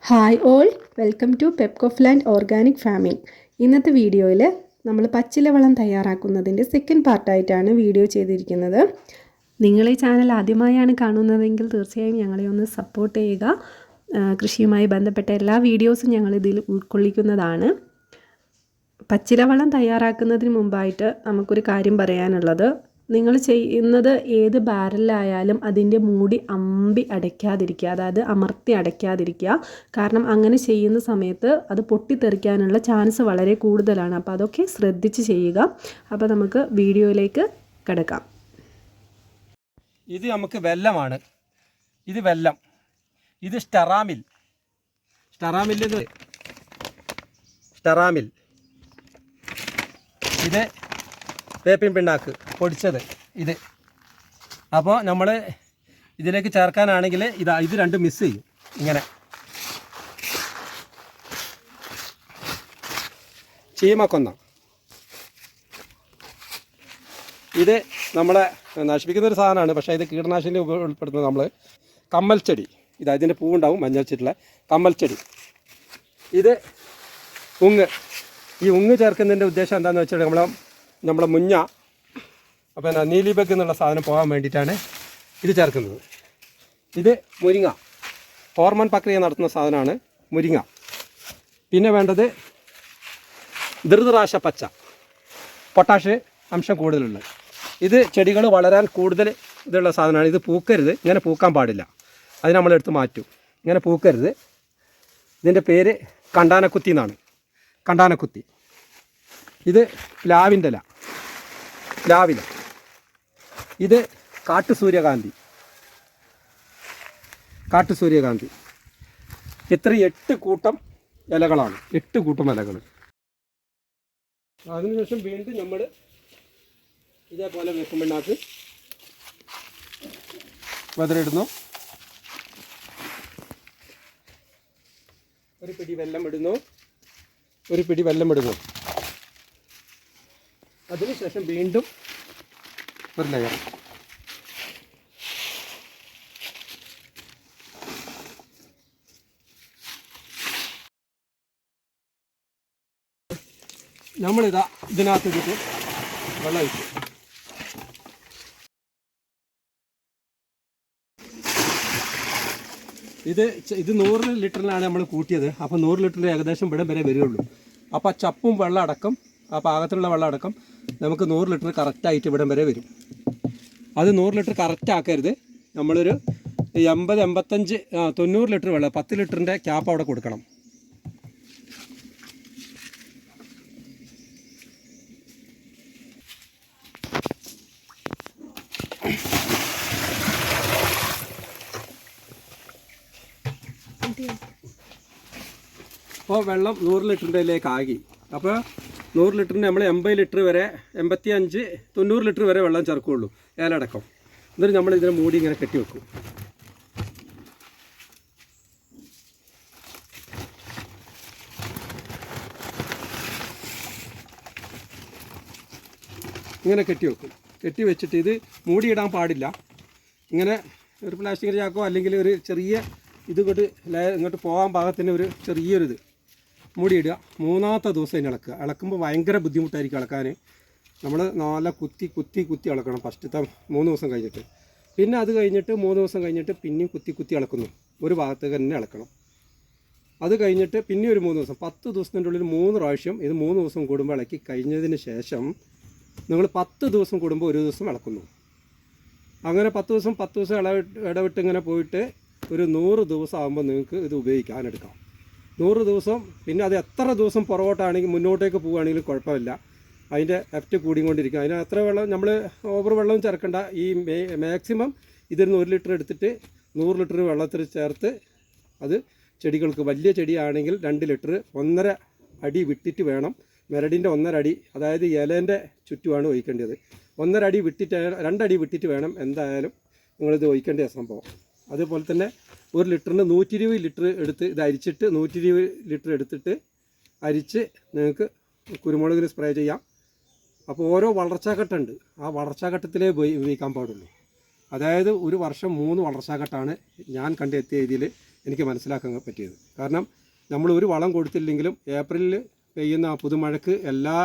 Hi all, welcome to പെപ്കോഫ്ലാൻഡ് organic farming. ഇന്നത്തെ വീഡിയോയിൽ നമ്മൾ പച്ചില വളം തയ്യാറാക്കുന്നതിൻ്റെ സെക്കൻഡ് പാർട്ടായിട്ടാണ് വീഡിയോ ചെയ്തിരിക്കുന്നത്. നിങ്ങൾ ഈ ചാനൽ ആദ്യമായാണ് കാണുന്നതെങ്കിൽ തീർച്ചയായും ഞങ്ങളെ ഒന്ന് സപ്പോർട്ട് ചെയ്യുക. കൃഷിയുമായി ബന്ധപ്പെട്ട എല്ലാ വീഡിയോസും ഞങ്ങളിതിൽ ഉൾക്കൊള്ളിക്കുന്നതാണ്. പച്ചില വളം തയ്യാറാക്കുന്നതിന് മുമ്പായിട്ട് നമുക്കൊരു കാര്യം പറയാനുള്ളത്, നിങ്ങൾ ചെയ്യുന്നത് ഏത് ബാരലിലായാലും അതിൻ്റെ മൂടി അമ്പി അടയ്ക്കാതിരിക്കുക, അതായത് അമർത്തി അടയ്ക്കാതിരിക്കുക. കാരണം അങ്ങനെ ചെയ്യുന്ന സമയത്ത് അത് പൊട്ടിത്തെറിക്കാനുള്ള ചാൻസ് വളരെ കൂടുതലാണ്. അപ്പോൾ അതൊക്കെ ശ്രദ്ധിച്ച് ചെയ്യുക. അപ്പോൾ നമുക്ക് വീഡിയോയിലേക്ക് കിടക്കാം. ഇത് നമുക്ക് വെല്ലമാണ്. ഇത് വെല്ലം. ഇത് സ്റ്ററാമിൽ. ഇത് വേപ്പിൻ പിണ്ണാക്ക് പൊടിച്ചത്. ഇത് അപ്പോൾ നമ്മൾ ഇതിലേക്ക് ചേർക്കാനാണെങ്കിൽ ഇത് രണ്ടും മിക്സ് ചെയ്യും. ഇങ്ങനെ ചീമക്കൊന്ന, ഇത് നമ്മളെ നശിപ്പിക്കുന്നൊരു സാധനമാണ്. പക്ഷേ ഇത് കീടനാശിനി ഉൾപ്പെടുത്തുന്നത് നമ്മൾ കമ്മൽ ചെടി. ഇതിൻ്റെ പൂവുണ്ടാവും മഞ്ഞളിച്ചിട്ടുള്ള കമ്മൽ ചെടി. ഇത് ഉങ്ങ്. ഈ ഉങ്ങ് ചേർക്കുന്നതിൻ്റെ ഉദ്ദേശം എന്താണെന്ന് വെച്ചിട്ടുണ്ടെങ്കിൽ നമ്മളെ മുഞ്ഞ, പിന്നെ നീലിബഗ് എന്നുള്ള സാധനം പോകാൻ വേണ്ടിയിട്ടാണ് ഇത് ചേർക്കുന്നത്. ഇത് മുരിങ്ങ, ഹോർമോൺ പ്രക്രിയ നടത്തുന്ന സാധനമാണ് മുരിങ്ങ. പിന്നെ വേണ്ടത് ധൃതരാശ പച്ച, പൊട്ടാഷ് അംശം കൂടുതലുള്ളത്. ഇത് ചെടികൾ വളരാൻ കൂടുതൽ ഇതുള്ള സാധനമാണ്. ഇത് പൂക്കരുത്, ഇങ്ങനെ പൂക്കാൻ പാടില്ല. അത് നമ്മളെടുത്ത് മാറ്റും. ഇങ്ങനെ പൂക്കരുത്. ഇതിൻ്റെ പേര് കണ്ടാനക്കുത്തി എന്നാണ്. കണ്ടാനക്കുത്തി. ഇത് പ്ലാവിൻ്റെ ഇല. ഇത് കാട്ടുസൂര്യകാന്തി. ഇത്ര 8 കൂട്ടം ഇലകളാണ്. 8 കൂട്ടം ഇലകൾ. അതിനുശേഷം വീണ്ടും നമ്മൾ ഇതേപോലെ വേപ്പിൻ പിണ്ണാക്ക് വെതറിടുന്നു. ഒരു പിടി വെള്ളം ഇടുന്നു. അതിനുശേഷം വീണ്ടും ഒരു ലെയർ. നമ്മളിതാ ഇതിനകത്ത് ഇട്ടിട്ട് വെള്ളം ഒഴിക്കും. ഇത് 100 ലിറ്ററിനാണ് നമ്മൾ കൂട്ടിയത്. അപ്പോൾ 100 ലിറ്ററിന് ഏകദേശം ഇവിടം വരെ വരികയുള്ളൂ. അപ്പോൾ ചപ്പും വെള്ളം അടക്കം, ആ പാകത്തിലുള്ള വെള്ളം അടക്കം നമുക്ക് 100 ലിറ്റർ കറക്റ്റായിട്ട് ഇവിടം വരെ വരും. അത് 100 ലിറ്റർ കറക്റ്റ് ആക്കരുത്. നമ്മളൊരു 80, 85, 90 ലിറ്റർ വെള്ളം, 10 ലിറ്ററിൻ്റെ ക്യാപ്പ് അവിടെ കൊടുക്കണം. അപ്പോൾ വെള്ളം 100 ലിറ്ററിൻ്റെയിലേക്ക് ആകി. അപ്പോൾ 100 ലിറ്ററിന് നമ്മൾ 80 ലിറ്റർ വരെ, 85, 90 ലിറ്റർ വരെ വെള്ളം ചേർക്കുകയുള്ളൂ, ഏലടക്കം. എന്നിട്ട് നമ്മൾ ഇതിനെ മൂടി ഇങ്ങനെ കെട്ടി വെക്കും. ഇങ്ങനെ കെട്ടി വെച്ചിട്ട് ഇത് മൂടിയിടാൻ പാടില്ല. ഇങ്ങനെ ഒരു പ്ലാസ്റ്റിക് ചാക്കോ അല്ലെങ്കിൽ ഒരു ചെറിയ ഇങ്ങോട്ട് പോകാൻ പാകത്തിന് ഒരു ചെറിയൊരിത് മൂടിയിടുക. 3ാമത്തെ ദിവസം ഇനി ഇളക്കുമ്പോൾ ഭയങ്കര ബുദ്ധിമുട്ടായിരിക്കും ഇളക്കാൻ. നമ്മൾ നല്ല കുത്തി ഇളക്കണം ഫസ്റ്റത്തെ 3 ദിവസം കഴിഞ്ഞിട്ട്. പിന്നെ അത് കഴിഞ്ഞിട്ട് 3 ദിവസം കഴിഞ്ഞിട്ട് പിന്നെയും കുത്തി ഇളക്കുന്നു. ഒരു ഭാഗത്തേക്ക് തന്നെ ഇളക്കണം. അത് കഴിഞ്ഞിട്ട് പിന്നെ ഒരു 3 ദിവസം, 10 ദിവസത്തിൻ്റെ ഉള്ളിൽ 3 പ്രാവശ്യം ഇത് 3 ദിവസം കൂടുമ്പോൾ ഇളക്കി കഴിഞ്ഞതിന് ശേഷം നിങ്ങൾ 10 ദിവസം കൂടുമ്പോൾ ഒരു ദിവസം ഇളക്കുന്നു. അങ്ങനെ 10 ദിവസം ഇടവിട്ട് ഇങ്ങനെ പോയിട്ട് ഒരു 100 ദിവസം ആകുമ്പോൾ നിങ്ങൾക്ക് ഇത് ഉപയോഗിക്കാനെടുക്കാം. 100 ദിവസം. പിന്നെ അത് എത്ര ദിവസം പുറകോട്ടാണെങ്കിൽ മുന്നോട്ടേക്ക് പോവുകയാണെങ്കിലും കുഴപ്പമില്ല. അതിൻ്റെ എഫക്റ്റ് കൂടിക്കൊണ്ടിരിക്കും. അതിന് എത്ര വെള്ളം നമ്മൾ ഓവർ വെള്ളം ചേർക്കേണ്ട. ഈ മാക്സിമം ഇതിൽ 1 ലിറ്റർ എടുത്തിട്ട് 100 ലിറ്റർ വെള്ളത്തിൽ ചേർത്ത് അത് ചെടികൾക്ക്, വലിയ ചെടിയാണെങ്കിൽ 2 ലിറ്റർ 1.5 അടി വിട്ടിട്ട് വേണം. മരടിൻ്റെ 1.5 അടി, അതായത് ഇലേൻ്റെ ചുറ്റുമാണ് ഒഴിക്കേണ്ടത്. 1.5 അടി വിട്ടിട്ട്, 2 അടി വിട്ടിട്ട് വേണം എന്തായാലും നിങ്ങളിത് ഒഴിക്കേണ്ട സംഭവം. അതുപോലെ തന്നെ 1 ലിറ്ററിന് 120 ലിറ്റർ എടുത്ത് ഇത് അരിച്ചിട്ട് 120 ലിറ്റർ എടുത്തിട്ട് അരിച്ച് നിങ്ങൾക്ക് കുരുമുളകിന് സ്പ്രേ ചെയ്യാം. അപ്പോൾ ഓരോ വളർച്ചാഘട്ടമുണ്ട്. ആ വളർച്ചാഘട്ടത്തിലേ ഉപയോഗിക്കാൻ പാടുള്ളൂ. അതായത് ഒരു വർഷം 3 വളർച്ചാഘട്ടമാണ് ഞാൻ കണ്ടെത്തിയ ഇതിൽ എനിക്ക് മനസ്സിലാക്കാൻ പറ്റിയത്. കാരണം നമ്മൾ ഒരു വളം കൊടുത്തില്ലെങ്കിലും ഏപ്രിലിൽ പെയ്യുന്ന ആ പുതുമഴയ്ക്ക് എല്ലാ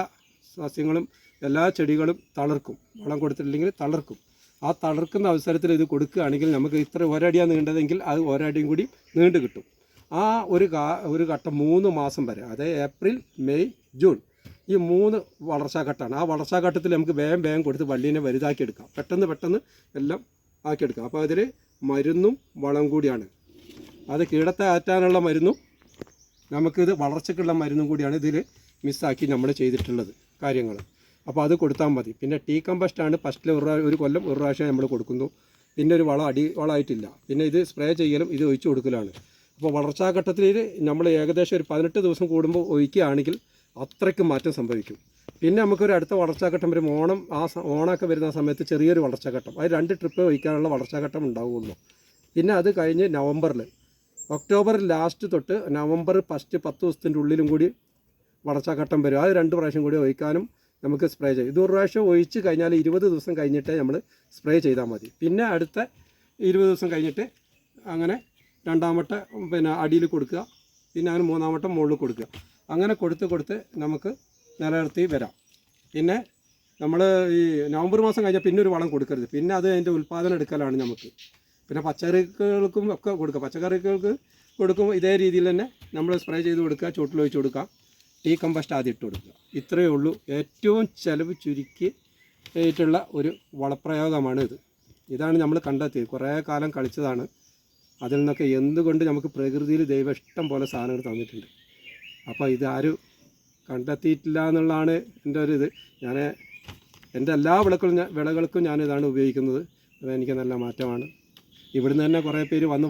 സസ്യങ്ങളും എല്ലാ ചെടികളും തളിർക്കും. വളം കൊടുത്തിട്ടില്ലെങ്കിൽ തളിർക്കും. ആ തളിർക്കുന്ന അവസരത്തിൽ ഇത് കൊടുക്കുകയാണെങ്കിൽ നമുക്ക് ഇത്ര ഒരടിയാണ് നീണ്ടതെങ്കിൽ അത് ഒരടിയും കൂടി നീണ്ടു കിട്ടും. ആ ഒരു ഘട്ടം 3 മാസം വരെ, അതായത് ഏപ്രിൽ, മെയ്, ജൂൺ, ഈ 3 വളർച്ചാഘട്ടമാണ്. ആ വളർച്ചാഘട്ടത്തിൽ നമുക്ക് വേഗം കൊടുത്ത് വള്ളീനെ വലുതാക്കിയെടുക്കാം. പെട്ടെന്ന് എല്ലാം ആക്കിയെടുക്കാം. അപ്പോൾ അതിൽ മരുന്നും വളം കൂടിയാണ്. അത് കീടത്തെ അകറ്റാനുള്ള മരുന്നും നമുക്കിത് വളർച്ചയ്ക്കുള്ള മരുന്നും കൂടിയാണ് ഇതിൽ മിസ്സാക്കി നമ്മൾ ചെയ്തിട്ടുള്ളത് കാര്യങ്ങൾ. അപ്പോൾ അത് കൊടുത്താൽ മതി. പിന്നെ ടീ കമ്പസ്റ്റാണ് ഫസ്റ്റിൽ ഒരു കൊല്ലം ഒരു പ്രാവശ്യം നമ്മൾ കൊടുക്കുന്നു. പിന്നെ ഒരു വളമായിട്ടില്ല. പിന്നെ ഇത് സ്പ്രേ ചെയ്യലും ഇത് ഒഴിച്ചു കൊടുക്കലാണ്. അപ്പോൾ വളർച്ചാഘട്ടത്തിൽ നമ്മൾ ഏകദേശം ഒരു 18 ദിവസം കൂടുമ്പോൾ ഒഴിക്കുകയാണെങ്കിൽ അത്രയ്ക്ക് മാറ്റം സംഭവിക്കും. പിന്നെ നമുക്കൊരു അടുത്ത വളർച്ചാഘട്ടം വരും. ഓണമൊക്കെ വരുന്ന സമയത്ത് ചെറിയൊരു വളർച്ചാഘട്ടം, അത് 2 ട്രിപ്പ് ഒഴിക്കാനുള്ള വളർച്ചാഘട്ടം ഉണ്ടാവുള്ളൂ. പിന്നെ അത് കഴിഞ്ഞ് ഒക്ടോബർ ലാസ്റ്റ് തൊട്ട് നവംബർ ഫസ്റ്റ് 10 ദിവസത്തിൻ്റെ ഉള്ളിലും കൂടി വളർച്ചാഘട്ടം വരും. അത് 2 പ്രാവശ്യം കൂടി ഒഴിക്കാനും നമുക്ക് സ്പ്രേ ചെയ്യും. ഇത് ഒരു പ്രാവശ്യം ഒഴിച്ച് കഴിഞ്ഞാൽ 20 ദിവസം കഴിഞ്ഞിട്ടേ നമ്മൾ സ്പ്രേ ചെയ്താൽ മതി. പിന്നെ അടുത്ത 20 ദിവസം കഴിഞ്ഞിട്ട് അങ്ങനെ രണ്ടാമത്തെ അടിയിൽ കൊടുക്കുക. പിന്നെ അങ്ങനെ 3-ാമത്തെ മുകളിൽ കൊടുക്കുക. അങ്ങനെ കൊടുത്ത് നമുക്ക് നിലനിർത്തി വരാം. പിന്നെ നമ്മൾ ഈ നവംബർ മാസം കഴിഞ്ഞാൽ പിന്നെ ഒരു വളം കൊടുക്കരുത്. പിന്നെ അത് അതിൻ്റെ ഉൽപ്പാദനം എടുക്കലാണ് നമുക്ക്. പിന്നെ പച്ചക്കറികൾക്കും ഒക്കെ കൊടുക്കുക. പച്ചക്കറികൾക്ക് കൊടുക്കുമ്പോൾ ഇതേ രീതിയിൽ തന്നെ നമ്മൾ സ്പ്രേ ചെയ്ത് കൊടുക്കുക, ചുവട്ടിൽ ഒഴിച്ച് കൊടുക്കുക, ടീ കമ്പസ്റ്റ് ആദ്യം ഇട്ട് കൊടുക്കുക. ഇത്രയേ ഉള്ളൂ. ഏറ്റവും ചിലവ് ചുരുക്കിയിട്ടുള്ള ഒരു വളപ്രയോഗമാണ് ഇത്. ഇതാണ് നമ്മൾ കണ്ടെത്തിയത്. കുറേ കാലം കളിച്ചതാണ്. അതിൽ നിന്നൊക്കെ എന്തുകൊണ്ട് നമുക്ക് പ്രകൃതിയിൽ ദൈവം ഇഷ്ടം പോലെ സാധനങ്ങൾ തന്നിട്ടുണ്ട്. അപ്പോൾ ഇതാരും കണ്ടെത്തിയിട്ടില്ല എന്നുള്ളതാണ് എൻ്റെ ഒരു ഇത്. ഞാൻ എൻ്റെ എല്ലാ വിളകൾക്കും ഞാനിതാണ് ഉപയോഗിക്കുന്നത്. അതെനിക്ക് നല്ല മാറ്റമാണ്. ഇവിടുന്ന് തന്നെ കുറേ പേര് വന്ന്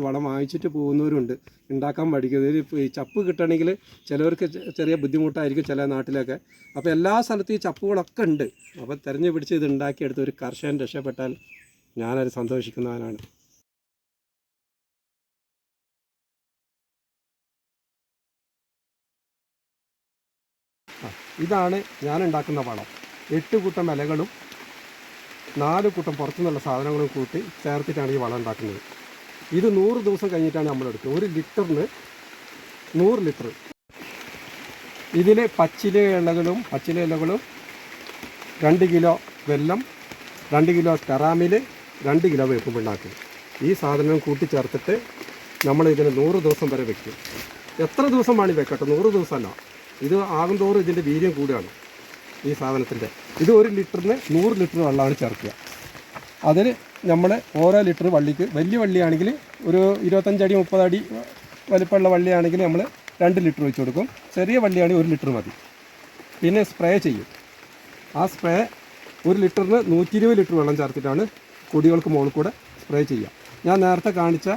വളം വാങ്ങിച്ചിട്ട് പോകുന്നവരുണ്ട്. ഉണ്ടാക്കാൻ പഠിക്കുന്നത്. ഈ ചപ്പ് കിട്ടണമെങ്കിൽ ചിലവർക്ക് ചെറിയ ബുദ്ധിമുട്ടായിരിക്കും ചില നാട്ടിലൊക്കെ. അപ്പോൾ എല്ലാ സ്ഥലത്തും ഈ ചപ്പുകളൊക്കെ ഉണ്ട്. അപ്പോൾ തിരഞ്ഞു പിടിച്ച് ഇത് ഉണ്ടാക്കിയെടുത്ത് ഒരു കർഷകൻ രക്ഷപ്പെട്ടാൽ ഞാനത് സന്തോഷിക്കുന്നവനാണ്. ഇതാണ് ഞാൻ ഉണ്ടാക്കുന്ന വളം. 8 കൂട്ടം ഇലകളും 4 കൂട്ടം പുറത്തുനിന്നുള്ള സാധനങ്ങളും കൂട്ടി ചേർത്തിട്ടാണ് ഈ വളം ഉണ്ടാക്കുന്നത്. ഇത് 100 ദിവസം കഴിഞ്ഞിട്ടാണ് നമ്മളെടുക്കുന്നത്. 1 ലിറ്ററിന് 100 ലിറ്റർ. ഇതിൽ പച്ചില ഇലകളും 2 കിലോ വെല്ലം, 2 കിലോ ടെറാമിൽ, 2 കിലോ വേപ്പും ഉണ്ടാക്കും. ഈ സാധനം കൂട്ടിച്ചേർത്തിട്ട് നമ്മളിതിന് 100 ദിവസം വരെ വെക്കും. എത്ര ദിവസം വേണമെങ്കിൽ വെക്കട്ടെ, 100 ദിവസമല്ല. ഇത് ആകും തോറും ഇതിൻ്റെ വീര്യം കൂടുകയാണ് ഈ സാധനത്തിൻ്റെ. ഇത് 1 ലിറ്ററിന് 100 ലിറ്റർ വെള്ളമാണ് ചേർക്കുക. അതിൽ നമ്മൾ ഓരോ ലിറ്റർ വള്ളിക്ക്, വലിയ വള്ളിയാണെങ്കിൽ ഒരു 25 അടി 30 അടി വലിപ്പമുള്ള വള്ളിയാണെങ്കിൽ നമ്മൾ 2 ലിറ്റർ ഒഴിച്ച് കൊടുക്കും. ചെറിയ വള്ളിയാണെങ്കിൽ 1 ലിറ്റർ മതി. പിന്നെ സ്പ്രേ ചെയ്യും. ആ സ്പ്രേ 1 ലിറ്ററിന് 120 ലിറ്റർ വെള്ളം ചേർത്തിട്ടാണ് കൊടികൾക്ക് മുകളിൽ കൂടെ സ്പ്രേ ചെയ്യുക. ഞാൻ നേരത്തെ കാണിച്ച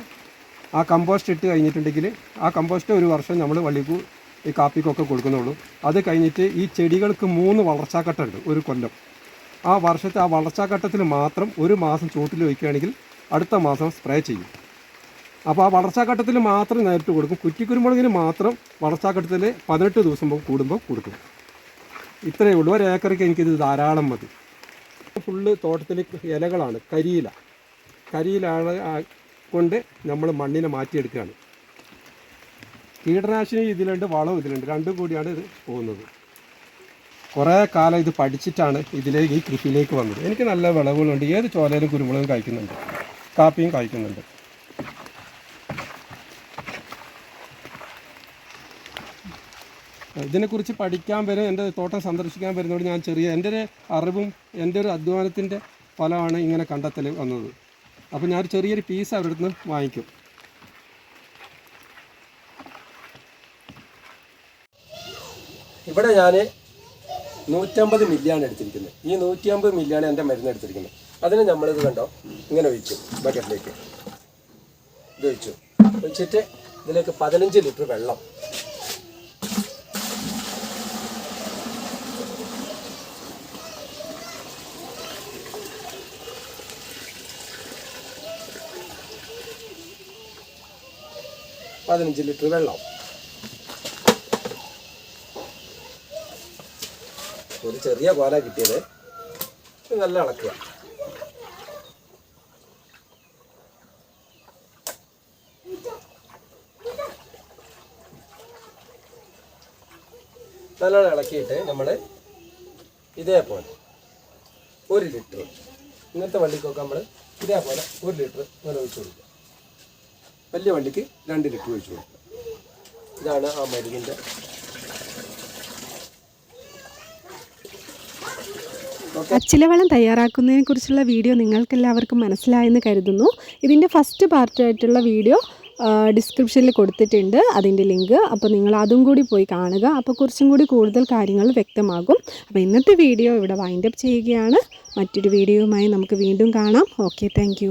ആ കമ്പോസ്റ്റ് ഇട്ട് കഴിഞ്ഞിട്ടുണ്ടെങ്കിൽ ആ കമ്പോസ്റ്റ് ഒരു വർഷം നമ്മൾ വള്ളിക്ക് ഈ കാപ്പിക്കൊക്കെ കൊടുക്കുന്നുള്ളൂ. അത് കഴിഞ്ഞിട്ട് ഈ ചെടികൾക്ക് 3 വളർച്ചാഘട്ടമുണ്ട് ഒരു കൊല്ലം. ആ വളർച്ചാഘട്ടത്തിൽ മാത്രം 1 മാസം ചൂട്ടിൽ വയ്ക്കുകയാണെങ്കിൽ അടുത്ത മാസം സ്പ്രേ ചെയ്യും. അപ്പോൾ ആ വളർച്ചാഘട്ടത്തിൽ മാത്രം നേരിട്ട് കൊടുക്കും. കുറ്റിക്കുരുമുളകിന് മാത്രം വളർച്ചാഘട്ടത്തിൽ 18 ദിവസം കൂടുമ്പോൾ കൊടുക്കും. ഇത്രയേ ഉള്ളൂ. 1 ഏക്കർക്ക് എനിക്കിത് ധാരാളം മതി. ഫുള്ള് തോട്ടത്തിൽ ഇലകളാണ്. കരിയിലാണ് കൊണ്ട് നമ്മൾ മണ്ണിനെ മാറ്റിയെടുക്കുകയാണ്. കീടനാശിനി ഇതിലുണ്ട്, വളം ഇതിലുണ്ട്. രണ്ടും കൂടിയാണ് ഇത് പോകുന്നത്. കുറേ കാലം ഇത് പഠിച്ചിട്ടാണ് ഈ കൃഷിയിലേക്ക് വന്നത്. എനിക്ക് നല്ല വിളവുകളുണ്ട്. ഏത് ചോലയിലും കുരുമുളകും കായ്ക്കുന്നുണ്ട്, കാപ്പിയും കായ്ക്കുന്നുണ്ട്. ഇതിനെക്കുറിച്ച് പഠിക്കാൻ വരും, എൻ്റെ തോട്ടം സന്ദർശിക്കാൻ വരുന്നതുകൊണ്ട് ഞാൻ എൻ്റെ ഒരു അറിവും എൻ്റെ ഒരു അധ്വാനത്തിൻ്റെ ഫലമാണ് ഇങ്ങനെ കണ്ടെത്തൽ വന്നത്. അപ്പോൾ ഞാൻ ചെറിയൊരു പീസ് അവരുടെ നിന്ന് വാങ്ങിക്കും. ഇവിടെ ഞാൻ 150 മില്ലിയാണ് എടുത്തിരിക്കുന്നത്. ഈ 150 മില്ലിയാണ് എൻ്റെ മരുന്ന് എടുത്തിരിക്കുന്നത്. അതിന് നമ്മളിത് കണ്ടോ ഇങ്ങനെ ഒഴിച്ചു. ബക്കറ്റിലേക്ക് ഇത് ഒഴിച്ചിട്ട് ഇതിലേക്ക് 15 ലിറ്റർ വെള്ളം, ഒരു ചെറിയ കോല കിട്ടിയത്. നല്ല ഇളക്കുക. നല്ലോണം ഇളക്കിയിട്ട് നമ്മൾ ഇതേപോലെ 1 ലിറ്റർ ഇങ്ങനത്തെ വള്ളിക്കൊക്കെ നമ്മൾ ഇതേപോലെ 1 ലിറ്റർ ഇങ്ങനെ ഒഴിച്ച് കൊടുക്കുക. വലിയ വള്ളിക്ക് 2 ലിറ്റർ ഒഴിച്ച് കൊടുക്കുക. ഇതാണ് ആ മരുന്നിൻ്റെ. പച്ചിലവെള്ളം തയ്യാറാക്കുന്നതിനെക്കുറിച്ചുള്ള വീഡിയോ നിങ്ങൾക്കെല്ലാവർക്കും മനസ്സിലായെന്ന് കരുതുന്നു. ഇതിൻ്റെ ഫസ്റ്റ് പാർട്ടായിട്ടുള്ള വീഡിയോ ഡിസ്ക്രിപ്ഷനിൽ കൊടുത്തിട്ടുണ്ട്, അതിൻ്റെ ലിങ്ക്. അപ്പോൾ നിങ്ങൾ അതും കൂടി പോയി കാണുക. അപ്പോൾ കുറച്ചും കൂടി കൂടുതൽ കാര്യങ്ങൾ വ്യക്തമാകും. അപ്പോൾ ഇന്നത്തെ വീഡിയോ ഇവിടെ വൈൻഡപ്പ് ചെയ്യുകയാണ്. മറ്റൊരു വീഡിയോയുമായി നമുക്ക് വീണ്ടും കാണാം. Okay, thank